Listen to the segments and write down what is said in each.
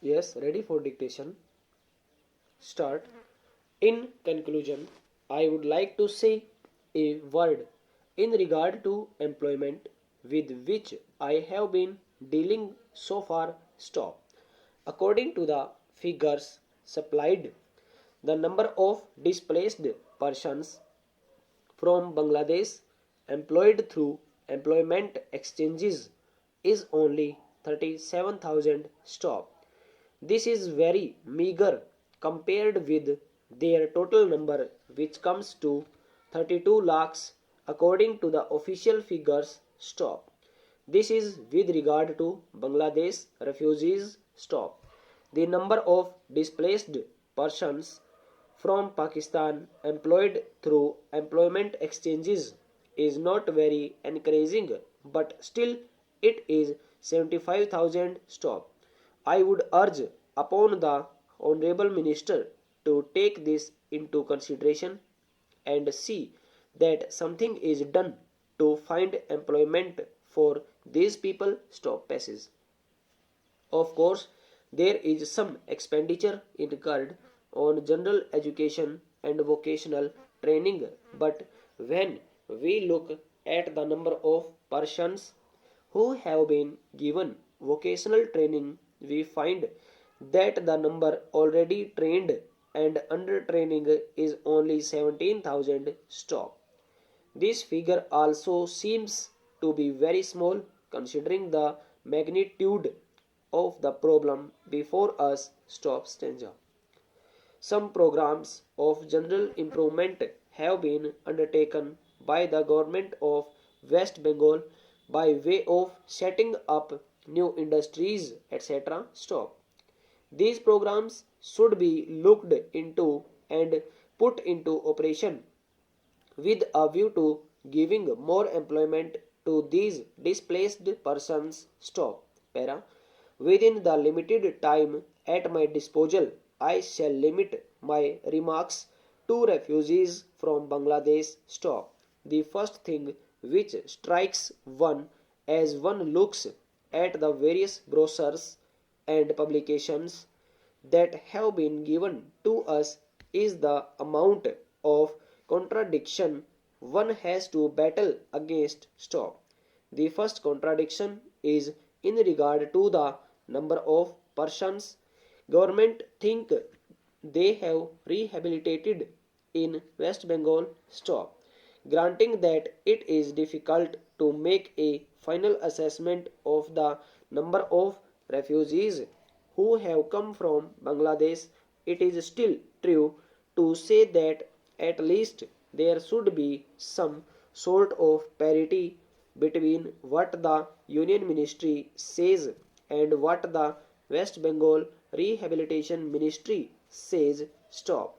Yes, ready for dictation. Start. In conclusion, I would like to say a word in regard to employment with which I have been dealing so far. Stop. According to the figures supplied, the number of displaced persons from Bangladesh employed through employment exchanges is only 37,000. Stop. This is very meager compared with their total number, which comes to 32 lakhs according to the official figures. Stop. This is with regard to Bangladesh refugees. Stop. The number of displaced persons from Pakistan employed through employment exchanges is not very encouraging, but still it is 75,000. Stop. I would urge upon the Honorable Minister to take this into consideration and see that something is done to find employment for these people. Stop passes. Of course, there is some expenditure incurred on general education and vocational training, but when we look at the number of persons who have been given vocational training, we find that the number already trained and under training is only 17,000. Stop. This figure also seems to be very small considering the magnitude of the problem before us. Stop stanza. Some programs of general improvement have been undertaken by the government of West Bengal by way of setting up new industries, etc. Stop. These programs should be looked into and put into operation with a view to giving more employment to these displaced persons. Stop. Para. Within the limited time at my disposal, I shall limit my remarks to refugees from Bangladesh. Stop. The first thing which strikes one as one looks at the various brochures and publications that have been given to us is the amount of contradiction one has to battle against. Stop. The first contradiction is in regard to the number of persons government think they have rehabilitated in West Bengal. Stop. Granting that it is difficult to make a final assessment of the number of refugees who have come from Bangladesh, it is still true to say that at least there should be some sort of parity between what the Union Ministry says and what the West Bengal Rehabilitation Ministry says. Stop.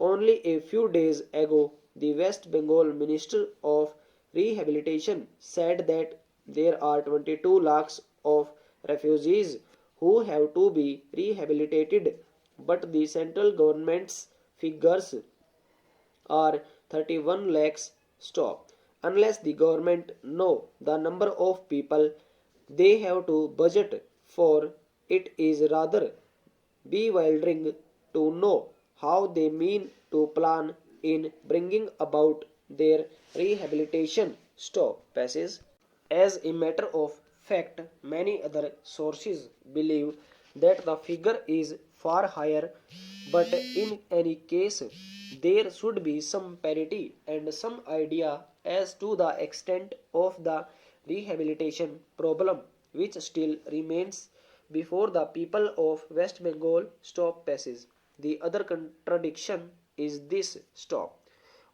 Only a few days ago, the West Bengal Minister of Rehabilitation said that there are 22 lakhs of refugees who have to be rehabilitated, but the central government's figures are 31 lakhs. Stop. Unless the government know the number of people they have to budget for, it is rather bewildering to know how they mean to plan in bringing about their rehabilitation. Stop passes. As a matter of fact, many other sources believe that the figure is far higher, but in any case, there should be some parity and some idea as to the extent of the rehabilitation problem which still remains before the people of West Bengal. Stop passes. The other contradiction is this. Stop.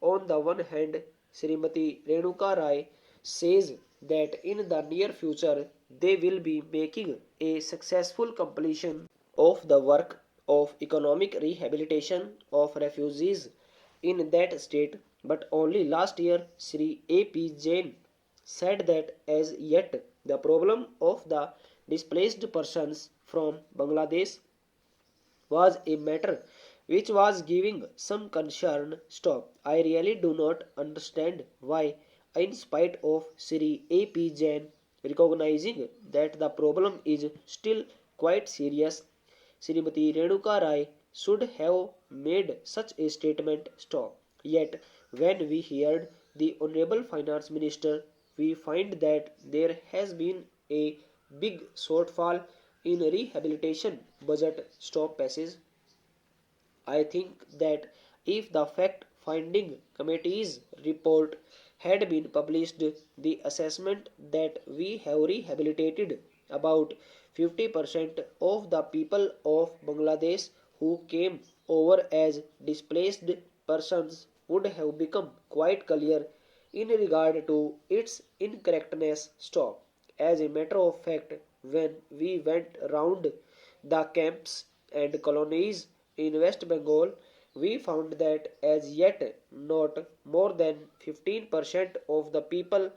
On the one hand, Srimati Renuka Rai says that in the near future they will be making a successful completion of the work of economic rehabilitation of refugees in that state, but only last year Sri A.P. Jain said that as yet the problem of the displaced persons from Bangladesh was a matter which was giving some concern. Stop. I really do not understand why, in spite of Sri A.P. Jain recognizing that the problem is still quite serious, Srimati Renuka Rai should have made such a statement stop. Yet, when we heard the Honorable Finance Minister, we find that there has been a big shortfall in rehabilitation budget stop passage. I think that if the fact finding committee's report had been published, the assessment that we have rehabilitated about 50% of the people of Bangladesh who came over as displaced persons would have become quite clear in regard to its incorrectness. Stop. As a matter of fact, when we went round the camps and colonies in West Bengal, we found that as yet not more than 15% of the people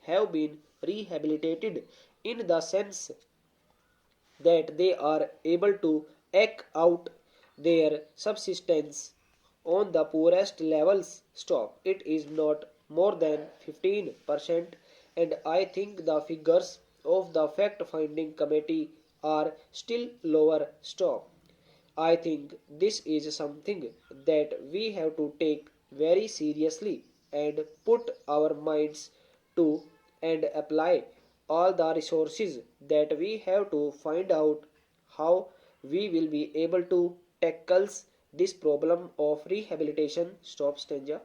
have been rehabilitated in the sense that they are able to eke out their subsistence on the poorest levels. Stop. It is not more than 15%, and I think the figures of the fact finding committee are still lower. Stop. I think this is something that we have to take very seriously and put our minds to and apply all the resources that we have to find out how we will be able to tackle this problem of rehabilitation. Stop, Stanja.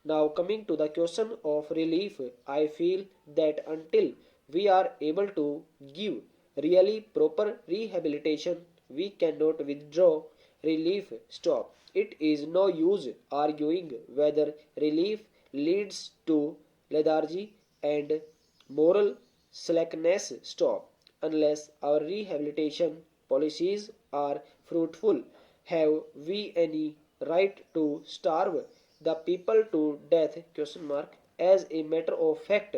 Now, coming to the question of relief, I feel that until we are able to give really proper rehabilitation, we cannot withdraw relief. Stop. It is no use arguing whether relief leads to lethargy and moral slackness. Stop. Unless our rehabilitation policies are fruitful, have we any right to starve the people to death? Question mark. As a matter of fact,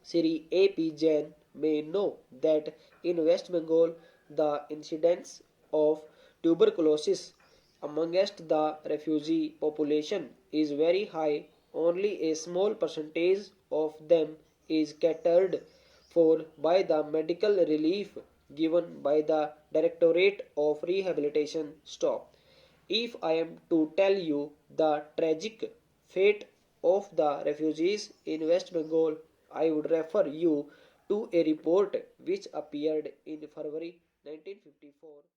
Sri A.P. Jain may know that in West Bengal the incidence of tuberculosis amongst the refugee population is very high. Only a small percentage of them is catered for by the medical relief given by the Directorate of Rehabilitation. Stop. If I am to tell you the tragic fate of the refugees in West Bengal, I would refer you to a report which appeared in February 1954